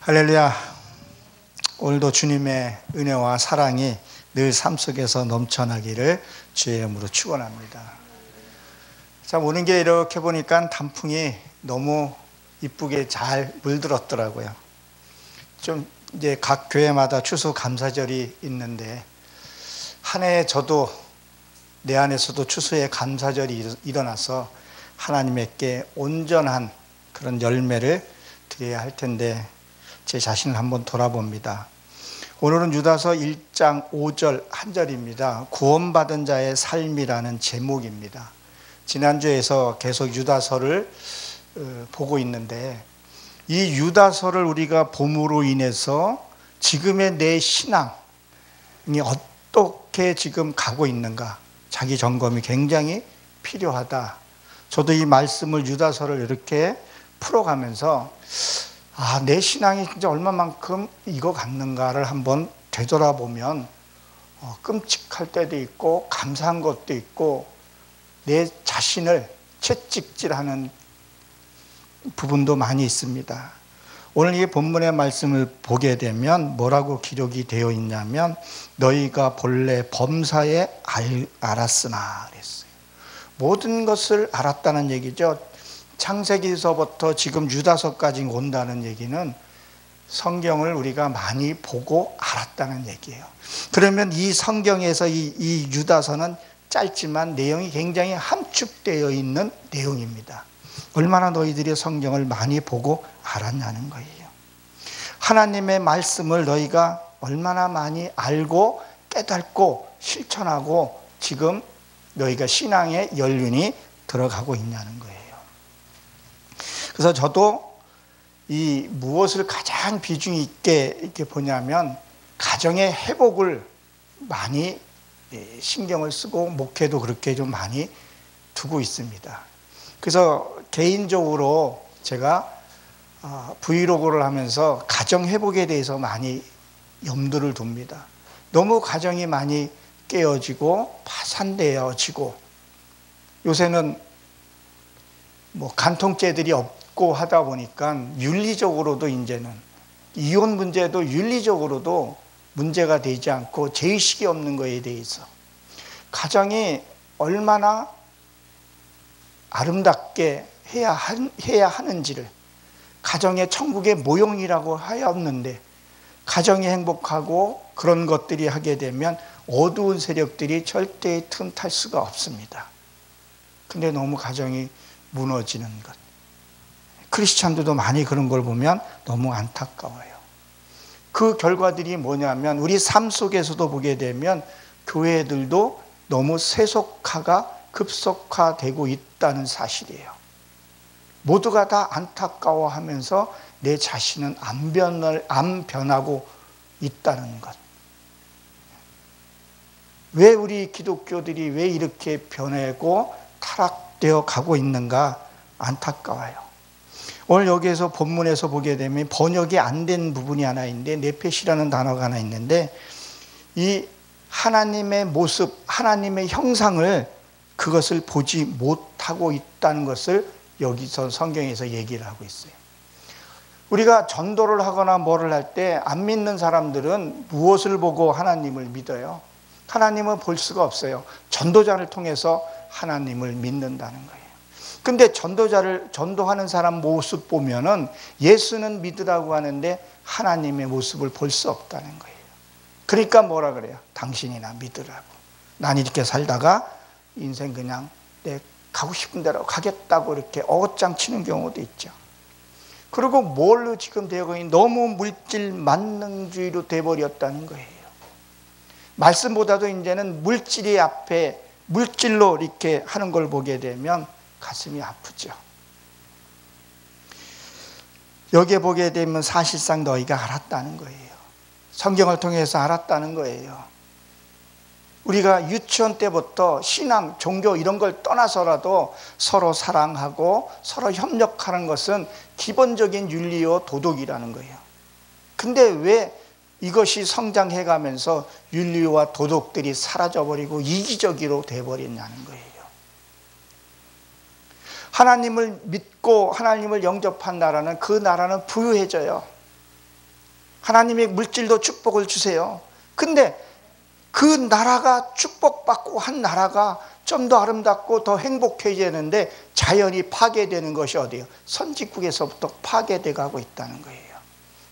할렐루야. 오늘도 주님의 은혜와 사랑이 늘 삶 속에서 넘쳐나기를 주의 이름으로 축원합니다. 참 오는 게 이렇게 보니까 단풍이 너무 이쁘게 잘 물들었더라고요. 좀 이제 각 교회마다 추수 감사절이 있는데 한 해 저도 내 안에서도 추수의 감사절이 일어나서 하나님께 온전한 그런 열매를 드려야 할 텐데 제 자신을 한번 돌아봅니다. 오늘은 유다서 1장 5절 한 절입니다. 구원받은 자의 삶이라는 제목입니다. 지난주에서 계속 유다서를 보고 있는데 이 유다서를 우리가 봄으로 인해서 지금의 내 신앙이 어떻게 지금 가고 있는가, 자기 점검이 굉장히 필요하다. 저도 이 말씀을 유다서를 이렇게 풀어가면서 내 신앙이 진짜 얼마만큼 익어갔는가를 한번 되돌아보면 끔찍할 때도 있고 감사한 것도 있고 내 자신을 채찍질하는 부분도 많이 있습니다. 오늘 이 본문의 말씀을 보게 되면 뭐라고 기록이 되어 있냐면 너희가 본래 범사에 알았으나 그랬어요. 모든 것을 알았다는 얘기죠. 창세기서부터 지금 유다서까지 온다는 얘기는 성경을 우리가 많이 보고 알았다는 얘기예요. 그러면 이 성경에서 이 유다서는 짧지만 내용이 굉장히 함축되어 있는 내용입니다. 얼마나 너희들이 성경을 많이 보고 알았냐는 거예요. 하나님의 말씀을 너희가 얼마나 많이 알고 깨닫고 실천하고 지금 너희가 신앙의 연륜이 들어가고 있냐는 거예요. 그래서 저도 이 무엇을 가장 비중 있게 이렇게 보냐면 가정의 회복을 많이 신경을 쓰고 목회도 그렇게 좀 많이 두고 있습니다. 그래서 개인적으로 제가 브이로그를 하면서 가정 회복에 대해서 많이 염두를 둡니다. 너무 가정이 많이 깨어지고 파산되어지고 요새는 간통죄들이 없고 하다 보니까 윤리적으로도 이제는 이혼 문제도 윤리적으로도 문제가 되지 않고 죄의식이 없는 것에 대해서 가정이 얼마나 아름답게 해야 하는지를 가정의 천국의 모형이라고 하였는데 가정이 행복하고 그런 것들이 하게 되면 어두운 세력들이 절대 틈탈 수가 없습니다. 근데 너무 가정이 무너지는 것. 크리스찬들도 많이 그런 걸 보면 너무 안타까워요. 그 결과들이 뭐냐면 우리 삶 속에서도 보게 되면 교회들도 너무 세속화가 급속화되고 있다는 사실이에요. 모두가 다 안타까워하면서 내 자신은 안 변하고 있다는 것. 왜 우리 기독교들이 왜 이렇게 변하고 타락되어 가고 있는가 안타까워요. 오늘 여기에서 본문에서 보게 되면 번역이 안 된 부분이 하나 있는데 네페시라는 단어가 하나 있는데 이 하나님의 모습, 하나님의 형상을 그것을 보지 못하고 있다는 것을 여기서 성경에서 얘기를 하고 있어요. 우리가 전도를 하거나 뭐를 할 때 안 믿는 사람들은 무엇을 보고 하나님을 믿어요? 하나님은 볼 수가 없어요. 전도자를 통해서 하나님을 믿는다는 거예요. 근데 전도하는 사람 모습 보면은 예수는 믿으라고 하는데 하나님의 모습을 볼 수 없다는 거예요. 그러니까 뭐라 그래요? 당신이나 믿으라고. 난 이렇게 살다가 인생 그냥 내 가고 싶은 대로 가겠다고 이렇게 어긋장 치는 경우도 있죠. 그리고 뭘로 지금 되고 있는 너무 물질 만능주의로 돼버렸다는 거예요. 말씀보다도 이제는 물질이 앞에 물질로 이렇게 하는 걸 보게 되면 가슴이 아프죠. 여기에 보게 되면 사실상 너희가 알았다는 거예요. 성경을 통해서 알았다는 거예요. 우리가 유치원 때부터 신앙, 종교 이런 걸 떠나서라도 서로 사랑하고 서로 협력하는 것은 기본적인 윤리와 도덕이라는 거예요. 근데 왜 이것이 성장해가면서 윤리와 도덕들이 사라져버리고 이기적으로 돼버렸냐는 거예요. 하나님을 믿고 하나님을 영접한 나라는 그 나라는 부유해져요. 하나님의 물질도 축복을 주세요. 근데 그 나라가 축복받고 한 나라가 좀 더 아름답고 더 행복해지는데 자연이 파괴되는 것이 어디예요? 선진국에서부터 파괴돼 가고 있다는 거예요.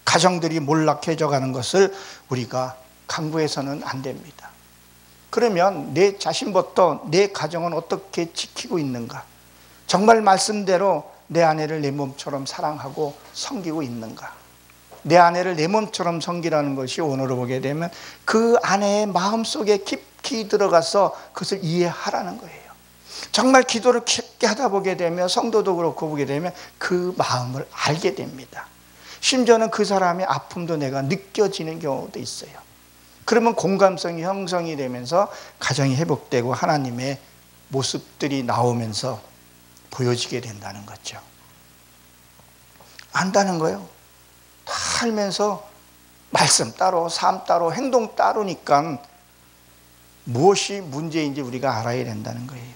가정들이 몰락해져 가는 것을 우리가 강구해서는 안 됩니다. 그러면 내 자신부터 내 가정은 어떻게 지키고 있는가? 정말 말씀대로 내 아내를 내 몸처럼 사랑하고 섬기고 있는가? 내 아내를 내 몸처럼 섬기라는 것이 오늘을 보게 되면 그 아내의 마음속에 깊이 들어가서 그것을 이해하라는 거예요. 정말 기도를 깊게 하다 보게 되면, 성도도 그렇고 보게 되면 그 마음을 알게 됩니다. 심지어는 그 사람의 아픔도 내가 느껴지는 경우도 있어요. 그러면 공감성이 형성이 되면서 가정이 회복되고 하나님의 모습들이 나오면서 보여지게 된다는 거죠. 안다는 거예요. 다 알면서 말씀 따로, 삶 따로, 행동 따로니까 무엇이 문제인지 우리가 알아야 된다는 거예요.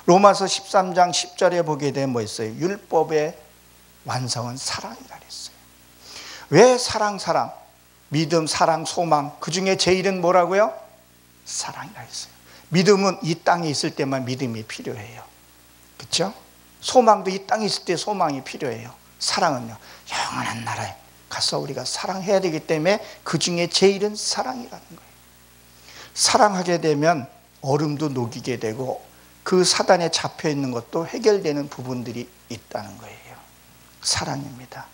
로마서 13장 10절에 보게 되면 뭐 있어요? 율법의 완성은 사랑이라 그랬어요. 왜 사랑? 믿음, 사랑, 소망, 그 중에 제일은 뭐라고요? 사랑이라 했어요. 믿음은 이 땅에 있을 때만 믿음이 필요해요. 그렇죠? 소망도 이 땅에 있을 때 소망이 필요해요. 사랑은요, 영원한 나라에 가서 우리가 사랑해야 되기 때문에 그 중에 제일은 사랑이라는 거예요. 사랑하게 되면 얼음도 녹이게 되고 그 사단에 잡혀 있는 것도 해결되는 부분들이 있다는 거예요. 사랑입니다.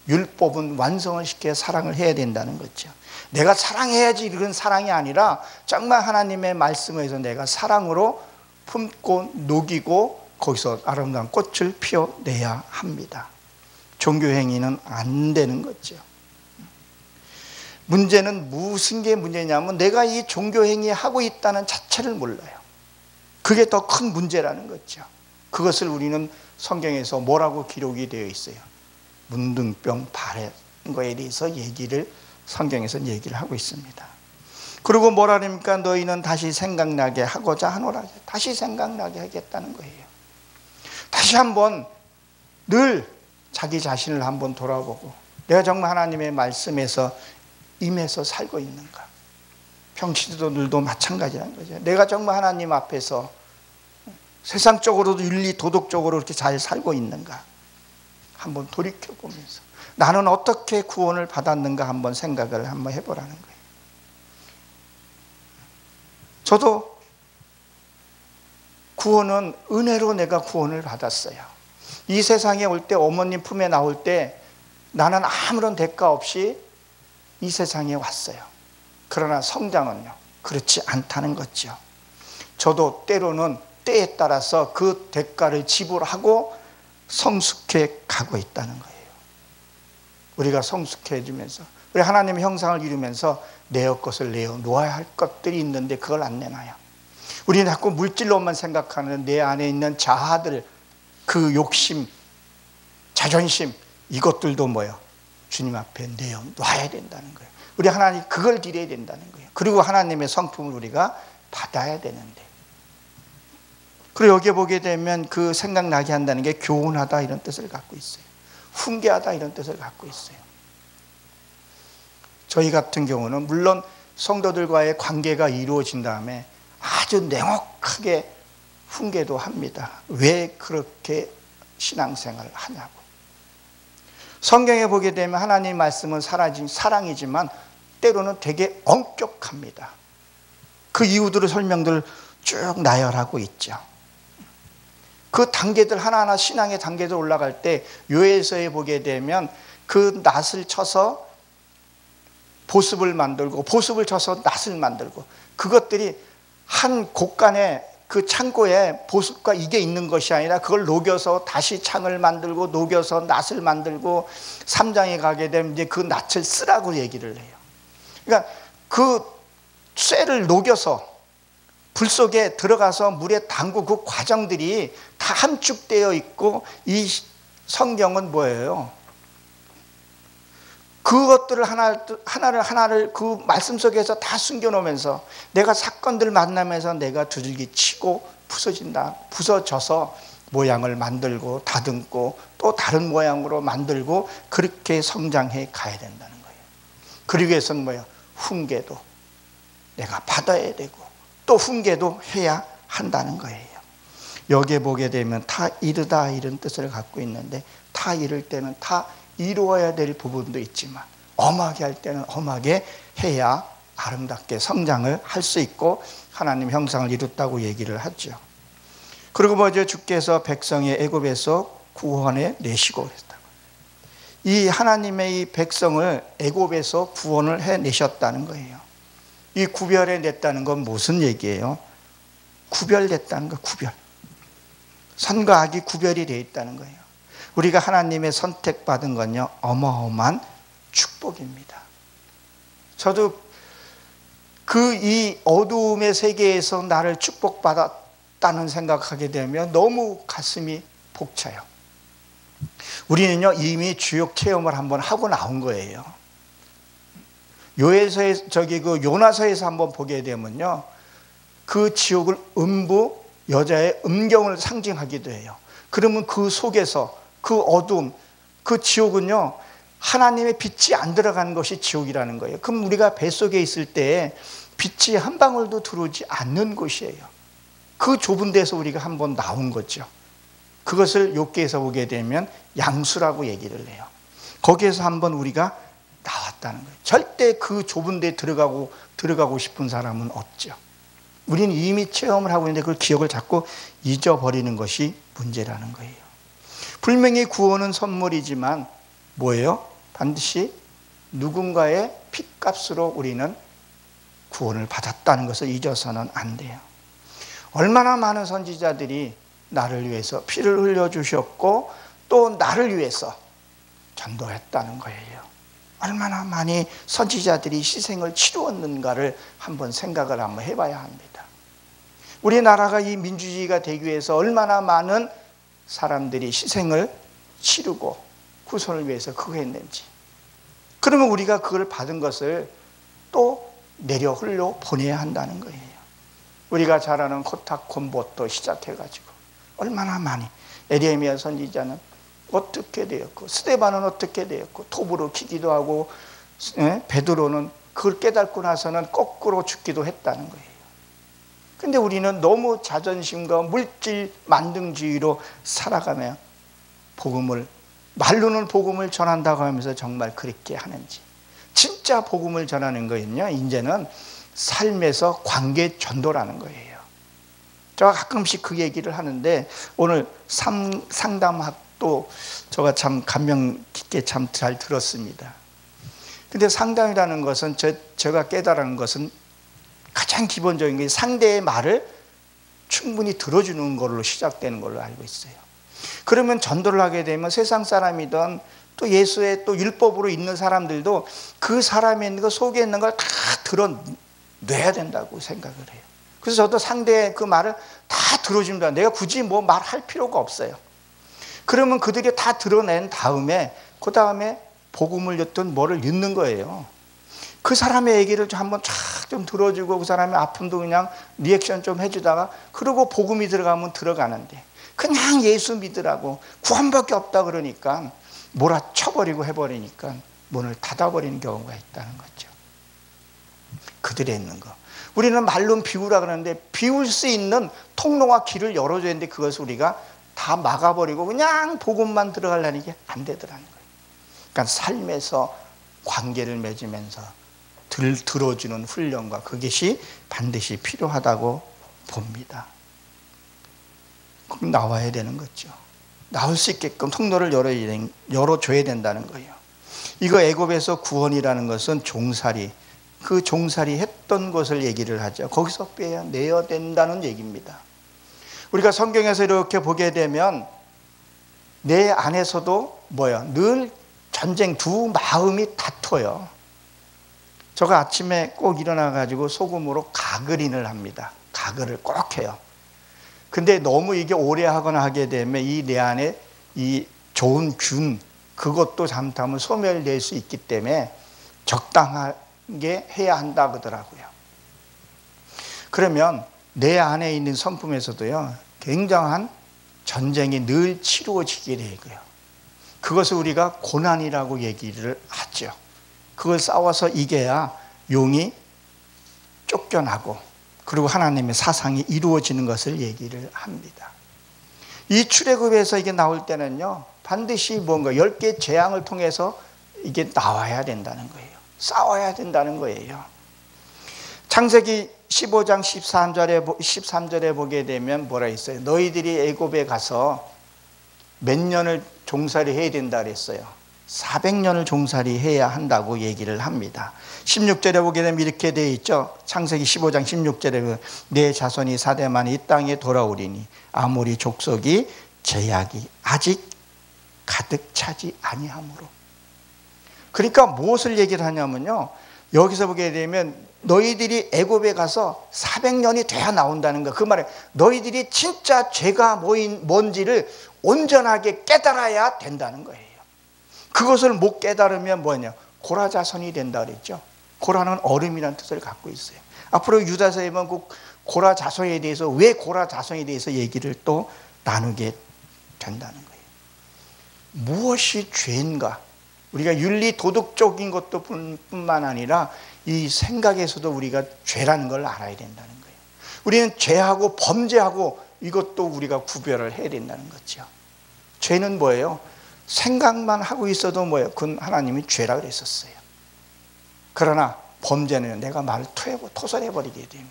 율법은 완성을 시켜 사랑을 해야 된다는 거죠. 내가 사랑해야지 이런 사랑이 아니라 정말 하나님의 말씀에서 내가 사랑으로 품고 녹이고 거기서 아름다운 꽃을 피워내야 합니다. 종교행위는 안 되는 거죠. 문제는 무슨 게 문제냐면 내가 이 종교행위 하고 있다는 자체를 몰라요. 그게 더 큰 문제라는 거죠. 그것을 우리는 성경에서 뭐라고 기록이 되어 있어요? 문둥병 바른 거에 대해서 성경에서 얘기를 하고 있습니다. 그리고 뭐라 합니까? 너희는 다시 생각나게 하고자 하노라. 다시 생각나게 하겠다는 거예요. 다시 한번 늘 자기 자신을 한번 돌아보고 내가 정말 하나님의 말씀에서 임해서 살고 있는가? 평신도들도 마찬가지라는 거죠. 내가 정말 하나님 앞에서 세상적으로도 윤리 도덕적으로 이렇게 잘 살고 있는가? 한번 돌이켜보면서 나는 어떻게 구원을 받았는가 한번 생각을 한번 해보라는 거예요. 저도 구원은 은혜로 내가 구원을 받았어요. 이 세상에 올 때, 어머님 품에 나올 때 나는 아무런 대가 없이 이 세상에 왔어요. 그러나 성장은요, 그렇지 않다는 거죠. 저도 때로는 때에 따라서 그 대가를 지불하고 성숙해 가고 있다는 거예요. 우리가 성숙해지면서 우리 하나님의 형상을 이루면서 내어 것을 내어 놓아야 할 것들이 있는데 그걸 안 내놔요. 우리는 자꾸 물질로만 생각하는 내 안에 있는 자아들, 그 욕심, 자존심, 이것들도 뭐예요? 주님 앞에 내어 놔야 된다는 거예요. 우리 하나님 그걸 드려야 된다는 거예요. 그리고 하나님의 성품을 우리가 받아야 되는데, 그리고 여기에 보게 되면 그 생각나게 한다는 게 교훈하다 이런 뜻을 갖고 있어요. 훈계하다 이런 뜻을 갖고 있어요. 저희 같은 경우는 물론 성도들과의 관계가 이루어진 다음에 아주 냉혹하게 훈계도 합니다. 왜 그렇게 신앙생활을 하냐고. 성경에 보게 되면 하나님 말씀은 사랑이지만 때로는 되게 엄격합니다. 그 이유들을 설명들 쭉 나열하고 있죠. 그 단계들 하나하나 신앙의 단계들 올라갈 때 요엘서에 보게 되면 그 낫을 쳐서 보습을 만들고 보습을 쳐서 낫을 만들고, 그것들이 한 곳간에 그 창고에 보습과 이게 있는 것이 아니라 그걸 녹여서 다시 창을 만들고 녹여서 낫을 만들고 3장에 가게 되면 이제 그 낫을 쓰라고 얘기를 해요. 그러니까 그 쇠를 녹여서 불 속에 들어가서 물에 담고 그 과정들이 다 함축되어 있고, 이 성경은 뭐예요? 그것들을 하나를 그 말씀 속에서 다 숨겨놓으면서 내가 사건들 만나면서 내가 두들기 치고 부서져서 모양을 만들고 다듬고 또 다른 모양으로 만들고 그렇게 성장해 가야 된다는 거예요. 그러기 위해서는 뭐예요? 훈계도 내가 받아야 되고 또 훈계도 해야 한다는 거예요. 여기에 보게 되면 다 이르다 이런 뜻을 갖고 있는데, 다 이룰 때는 다 이루어야 될 부분도 있지만 엄하게 할 때는 엄하게 해야 아름답게 성장을 할 수 있고 하나님 형상을 이뤘다고 얘기를 하죠. 그리고 먼저 주께서 백성의 애굽에서 구원해 내시고 그랬다고. 이 하나님의 이 백성을 애굽에서 구원을 해 내셨다는 거예요. 이 구별해 냈다는 건 무슨 얘기예요? 구별됐다는 거, 구별. 선과 악이 구별이 되어 있다는 거예요. 우리가 하나님의 선택받은 건요, 어마어마한 축복입니다. 저도 이 어두움의 세계에서 나를 축복받았다는 생각하게 되면 너무 가슴이 벅차요. 우리는요, 이미 주역 체험을 한번 하고 나온 거예요. 요나서에서 한번 보게 되면요, 그 지옥을 음부, 여자의 음경을 상징하기도 해요. 그러면 그 속에서 그 어둠, 그 지옥은요, 하나님의 빛이 안 들어가는 것이 지옥이라는 거예요. 그럼 우리가 뱃속에 있을 때 빛이 한 방울도 들어오지 않는 곳이에요. 그 좁은 데서 우리가 한번 나온 거죠. 그것을 욥기에서 보게 되면 양수라고 얘기를 해요. 거기에서 한번 우리가 나왔다는 거예요. 절대 그 좁은 데 들어가고 싶은 사람은 없죠. 우리는 이미 체험을 하고 있는데 그 기억을 자꾸 잊어버리는 것이 문제라는 거예요. 분명히 구원은 선물이지만 뭐예요? 반드시 누군가의 핏값으로 우리는 구원을 받았다는 것을 잊어서는 안 돼요. 얼마나 많은 선지자들이 나를 위해서 피를 흘려주셨고 또 나를 위해서 전도했다는 거예요. 얼마나 많이 선지자들이 희생을 치루었는가를 한번 생각을 한번 해봐야 합니다. 우리나라가 이 민주주의가 되기 위해서 얼마나 많은 사람들이 희생을 치르고 후손을 위해서 그거 했는지. 그러면 우리가 그걸 받은 것을 또 내려 흘려 보내야 한다는 거예요. 우리가 잘 아는 코타콤보도 시작해가지고 얼마나 많이, 에레미야 선지자는 어떻게 되었고 스데반은 어떻게 되었고 톱으로 키기도 하고 베드로는 그걸 깨닫고 나서는 거꾸로 죽기도 했다는 거예요. 근데 우리는 너무 자존심과 물질 만능주의로 살아가며 말로는 복음을 전한다고 하면서 정말 그렇게 하는지. 진짜 복음을 전하는 거는요, 이제는 삶에서 관계 전도라는 거예요. 제가 가끔씩 그 얘기를 하는데 오늘 상담학도 제가 참 감명 깊게 참 잘 들었습니다. 근데 상담이라는 것은 제가 깨달은 것은 가장 기본적인 게 상대의 말을 충분히 들어주는 걸로 시작되는 걸로 알고 있어요. 그러면 전도를 하게 되면 세상 사람이든 또 예수의 또 율법으로 있는 사람들도 그 사람의 있는 것 속에 있는 걸 다 들어내야 된다고 생각을 해요. 그래서 저도 상대의 그 말을 다 들어줍니다. 내가 굳이 뭐 말할 필요가 없어요. 그러면 그들이 다 드러낸 다음에 그 다음에 복음을 였든 뭐를 잇는 거예요. 그 사람의 얘기를 한번 쫙 좀 들어주고 그 사람의 아픔도 그냥 리액션 좀 해주다가 그러고 복음이 들어가면 들어가는데 그냥 예수 믿으라고 구원밖에 없다 그러니까 몰아쳐버리고 해버리니까 문을 닫아버리는 경우가 있다는 거죠. 그들에 있는 거. 우리는 말로는 비우라 그러는데 비울 수 있는 통로와 길을 열어줘야 되는데 그것을 우리가 다 막아버리고 그냥 복음만 들어가려는 게 안 되더라는 거예요. 그러니까 삶에서 관계를 맺으면서 들어주는 훈련과 그것이 반드시 필요하다고 봅니다. 그럼 나와야 되는 거죠. 나올 수 있게끔 통로를 열어줘야 된다는 거예요. 이거 애굽에서 구원이라는 것은 종살이, 그 종살이 했던 것을 얘기를 하죠. 거기서 빼내야 된다는 얘기입니다. 우리가 성경에서 이렇게 보게 되면 내 안에서도 늘 전쟁, 두 마음이 다퉈요. 제가 아침에 꼭 일어나가지고 소금으로 가글인을 합니다. 가글을 꼭 해요. 근데 너무 이게 오래 하거나 하게 되면 이 내 안에 이 좋은 균, 그것도 잘못하면 소멸될 수 있기 때문에 적당하게 해야 한다 그러더라고요. 그러면 내 안에 있는 성품에서도요, 굉장한 전쟁이 늘 치루어지게 되고요. 그것을 우리가 고난이라고 얘기를 하죠. 그걸 싸워서 이겨야 용이 쫓겨나고 그리고 하나님의 사상이 이루어지는 것을 얘기를 합니다. 이 출애굽에서 이게 나올 때는요, 반드시 뭔가 10개 재앙을 통해서 이게 나와야 된다는 거예요. 싸워야 된다는 거예요. 창세기 15장 13절에 보게 되면 뭐라 있어요? 너희들이 애굽에 가서 몇 년을 종살이 해야 된다 그랬어요. 400년을 종살이 해야 한다고 얘기를 합니다. 16절에 보게 되면 이렇게 되어 있죠. 창세기 15장 16절에 내 자손이 사대만 이 땅에 돌아오리니 아모리 족속이 제약이 아직 가득 차지 아니하므로. 그러니까 무엇을 얘기를 하냐면요, 여기서 보게 되면 너희들이 애굽에 가서 400년이 돼야 나온다는 거. 그 말은 너희들이 진짜 죄가 뭔지를 온전하게 깨달아야 된다는 거예요. 그것을 못 깨달으면 뭐냐? 고라 자손이 된다 그랬죠. 고라는 얼음이라는 뜻을 갖고 있어요. 앞으로 유다서에 보면 그 고라 자손에 대해서, 왜 고라 자손에 대해서 얘기를 또 나누게 된다는 거예요. 무엇이 죄인가? 우리가 윤리 도덕적인 것도 뿐만 아니라 이 생각에서도 우리가 죄라는 걸 알아야 된다는 거예요. 우리는 죄하고 범죄하고 이것도 우리가 구별을 해야 된다는 거죠. 죄는 뭐예요? 생각만 하고 있어도 뭐예요? 그건 하나님이 죄라 그랬었어요. 그러나 범죄는 내가 말을 토설해버리게 되면,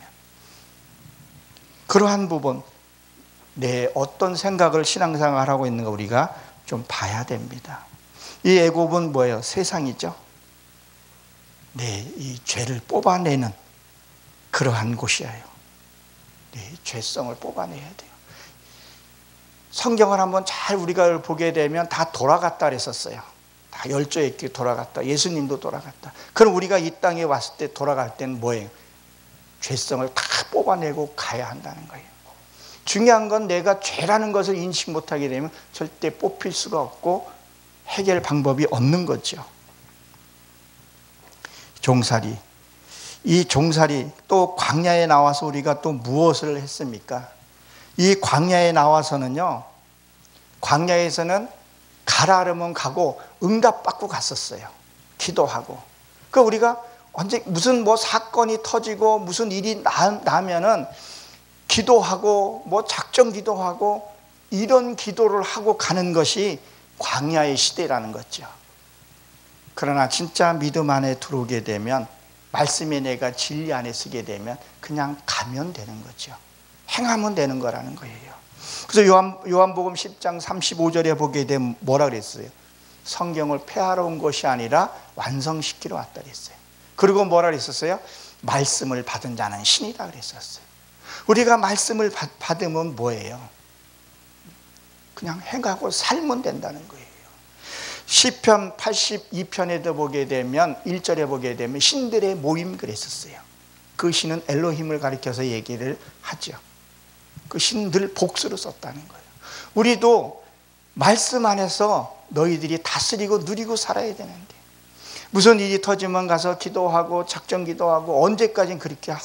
그러한 부분, 내 어떤 생각을 신앙생활을 하고 있는가 우리가 좀 봐야 됩니다. 이 애굽은 뭐예요? 세상이죠. 네, 이 죄를 뽑아내는 그러한 곳이에요. 네, 죄성을 뽑아내야 돼요. 성경을 한번 잘 우리가 보게 되면 다 돌아갔다 그랬었어요. 다 열조에게 돌아갔다. 예수님도 돌아갔다. 그럼 우리가 이 땅에 왔을 때 돌아갈 때는 뭐예요? 죄성을 다 뽑아내고 가야 한다는 거예요. 중요한 건 내가 죄라는 것을 인식 못하게 되면 절대 뽑힐 수가 없고 해결 방법이 없는 거죠. 종살이. 이 종살이 또 광야에 나와서 우리가 또 무엇을 했습니까? 이 광야에 나와서는요, 광야에서는 가라 그러면 가고 응답받고 갔었어요. 기도하고. 그 우리가 언제 무슨 뭐 사건이 터지고 무슨 일이 나면은 기도하고 뭐 작정 기도하고 이런 기도를 하고 가는 것이 광야의 시대라는 거죠. 그러나 진짜 믿음 안에 들어오게 되면, 말씀에 내가 진리 안에 서게 되면 그냥 가면 되는 거죠. 행하면 되는 거라는 거예요. 그래서 요한복음 10장 35절에 보게 되면 뭐라 그랬어요? 성경을 폐하러 온 것이 아니라 완성시키러 왔다 그랬어요. 그리고 뭐라 그랬었어요? 말씀을 받은 자는 신이다 그랬었어요. 우리가 말씀을 받으면 뭐예요? 그냥 행하고 살면 된다는 거예요. 시편 82편에도 보게 되면 1절에 보게 되면 신들의 모임 그랬었어요. 그 신은 엘로힘을 가리켜서 얘기를 하죠. 그 신들 복수로 썼다는 거예요. 우리도 말씀 안에서 너희들이 다스리고 누리고 살아야 되는데, 무슨 일이 터지면 가서 기도하고 작정 기도하고 언제까지 그렇게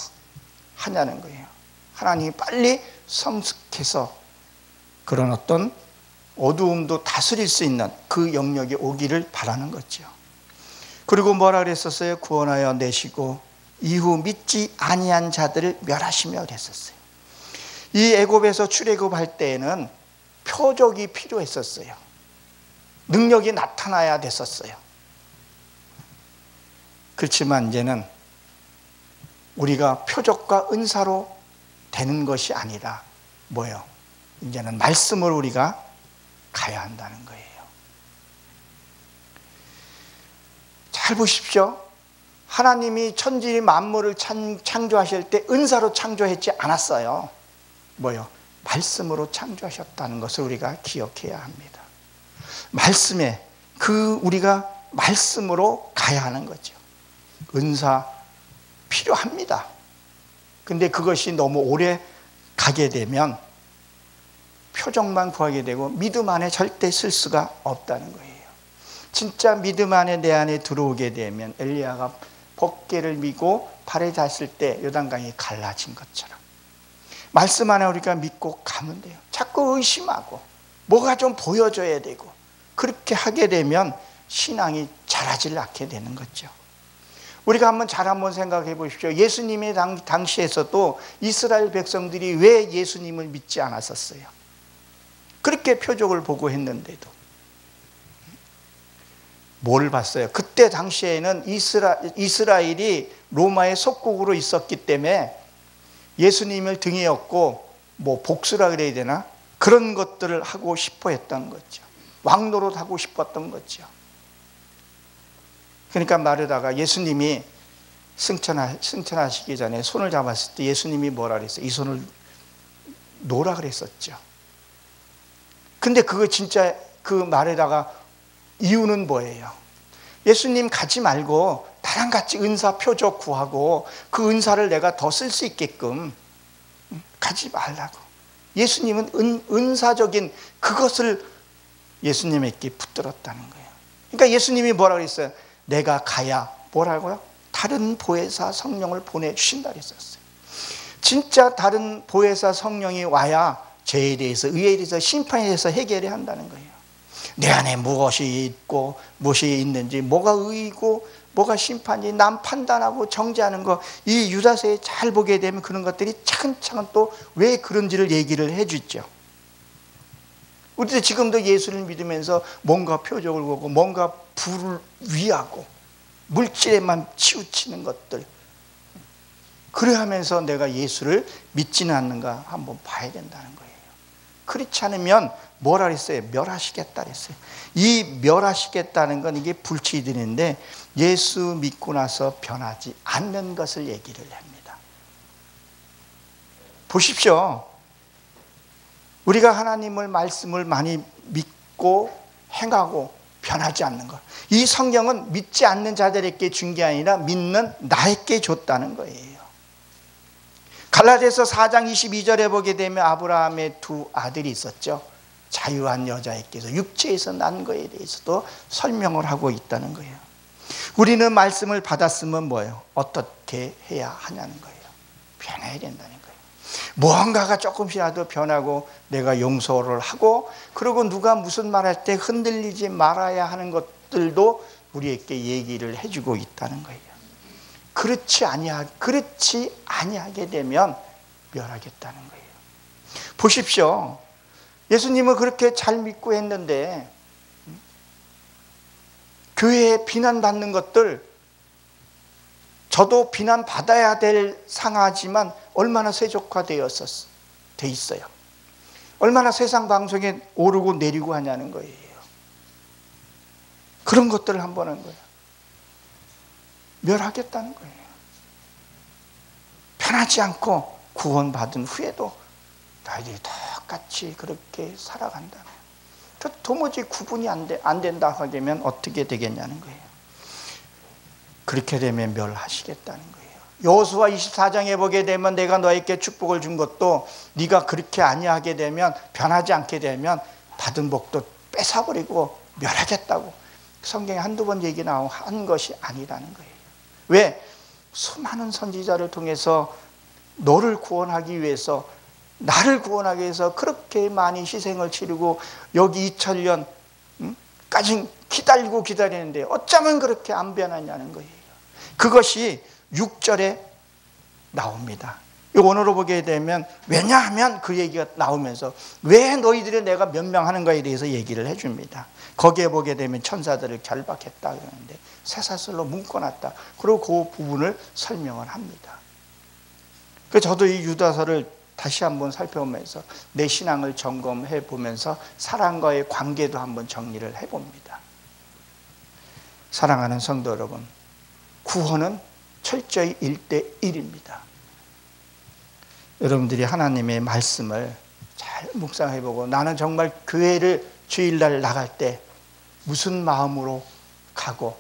하냐는 거예요. 하나님이 빨리 성숙해서 그런 어떤 어두움도 다스릴 수 있는 그 영역이 오기를 바라는 거죠. 그리고 뭐라 그랬었어요? 구원하여 내시고 이후 믿지 아니한 자들을 멸하시며 그랬었어요. 이 애굽에서 출애굽할 때에는 표적이 필요했었어요. 능력이 나타나야 됐었어요. 그렇지만 이제는 우리가 표적과 은사로 되는 것이 아니라 뭐예요? 이제는 말씀으로 우리가 가야 한다는 거예요. 잘 보십시오. 하나님이 천지 만물을 창조하실 때 은사로 창조했지 않았어요. 뭐요? 말씀으로 창조하셨다는 것을 우리가 기억해야 합니다. 말씀에 우리가 말씀으로 가야 하는 거죠. 은사 필요합니다. 근데 그것이 너무 오래 가게 되면 표적만 구하게 되고 믿음 안에 절대 쓸 수가 없다는 거예요. 진짜 믿음 안에 내 안에 들어오게 되면 엘리야가 벗개를 미고 발에 닿았을 때 요단강이 갈라진 것처럼 말씀 안에 우리가 믿고 가면 돼요. 자꾸 의심하고 뭐가 좀 보여줘야 되고 그렇게 하게 되면 신앙이 자라질 않게 되는 거죠. 우리가 한번 생각해 보십시오. 예수님의 당시에서도 이스라엘 백성들이 왜 예수님을 믿지 않았었어요? 그렇게 표적을 보고 했는데도 뭘 봤어요? 그때 당시에는 이스라엘이 로마의 속국으로 있었기 때문에 예수님을 등에 업고 복수라 그래야 되나? 그런 것들을 하고 싶어 했던 거죠. 왕노릇 하고 싶었던 거죠. 그러니까 말하다가 예수님이 승천하시기 전에 손을 잡았을 때 예수님이 뭐라 그랬어요? 이 손을 놓으라 그랬었죠. 근데 그거 진짜 그 말에다가 이유는 뭐예요? 예수님 가지 말고 나랑 같이 은사 표적 구하고 그 은사를 내가 더 쓸 수 있게끔 가지 말라고. 예수님은 은사적인 그것을 예수님에게 붙들었다는 거예요. 그러니까 예수님이 뭐라고 그랬어요? 내가 가야 뭐라고요? 다른 보혜사 성령을 보내주신다 그랬었어요. 진짜 다른 보혜사 성령이 와야 죄에 대해서, 의에 대해서, 심판에 대해서 해결해야 한다는 거예요. 내 안에 무엇이 있고 무엇이 있는지, 뭐가 의이고 뭐가 심판인지 남 판단하고 정죄하는 거, 이 유다서에 잘 보게 되면 그런 것들이 차근차근 또 왜 그런지를 얘기를 해주죠. 우리도 지금도 예수를 믿으면서 뭔가 표적을 보고 뭔가 불을 위하고 물질에만 치우치는 것들, 그래 하면서 내가 예수를 믿지는 않는가 한번 봐야 된다는 거예요. 그렇지 않으면 뭐라 그랬어요? 멸하시겠다 그랬어요. 이 멸하시겠다는 건 이게 불치들인데 예수 믿고 나서 변하지 않는 것을 얘기를 합니다. 보십시오. 우리가 하나님을 말씀을 많이 믿고 행하고 변하지 않는 것, 이 성경은 믿지 않는 자들에게 준 게 아니라 믿는 나에게 줬다는 거예요. 갈라디아서 4장 22절에 보게 되면 아브라함의 두 아들이 있었죠. 자유한 여자에게서 육체에서 난 거에 대해서도 설명을 하고 있다는 거예요. 우리는 말씀을 받았으면 뭐예요? 어떻게 해야 하냐는 거예요. 변해야 된다는 거예요. 무언가가 조금씩이라도 변하고 내가 용서를 하고, 그리고 누가 무슨 말할 때 흔들리지 말아야 하는 것들도 우리에게 얘기를 해주고 있다는 거예요. 그렇지 아니하게 되면 멸하겠다는 거예요. 보십시오. 예수님을 그렇게 잘 믿고 했는데 교회에 비난받는 것들, 저도 비난받아야 될 상하지만 얼마나 세속화되어 있어요. 얼마나 세상 방송에 오르고 내리고 하냐는 거예요. 그런 것들을 한번 한 거예요. 멸하겠다는 거예요. 변하지 않고 구원받은 후에도 너희들이 똑같이 그렇게 살아간다면, 도무지 구분이 안 된다 하면 어떻게 되겠냐는 거예요. 그렇게 되면 멸하시겠다는 거예요. 여호수아 24장에 보게 되면 내가 너에게 축복을 준 것도 네가 그렇게 아니하게 되면, 변하지 않게 되면 받은 복도 뺏어버리고 멸하겠다고 성경에 한두 번 한 것이 아니라는 거예요. 왜? 수많은 선지자를 통해서 너를 구원하기 위해서, 나를 구원하기 위해서 그렇게 많이 희생을 치르고 여기 2000년까지 기다리는데 어쩌면 그렇게 안 변하냐는 거예요. 그것이 6절에 나옵니다. 오늘로 보게 되면, 왜냐하면 그 얘기가 나오면서 왜 너희들이 내가 면명하는 거에 대해서 얘기를 해줍니다. 거기에 보게 되면 천사들을 결박했다 그러는데 쇠사슬로 묶어놨다. 그리고 그 부분을 설명을 합니다. 그래서 저도 이 유다서를 다시 한번 살펴보면서 내 신앙을 점검해 보면서 사랑과의 관계도 한번 정리를 해봅니다. 사랑하는 성도 여러분, 구원은 철저히 1:1입니다. 여러분들이 하나님의 말씀을 잘 묵상해보고, 나는 정말 교회를 주일날 나갈 때 무슨 마음으로 가고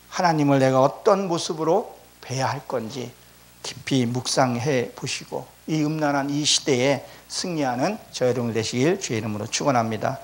하나님을 내가 어떤 모습으로 뵈야 할 건지 깊이 묵상해 보시고 이 음란한 이 시대에 승리하는 저 여러분 되시길 주의 이름으로 축원합니다.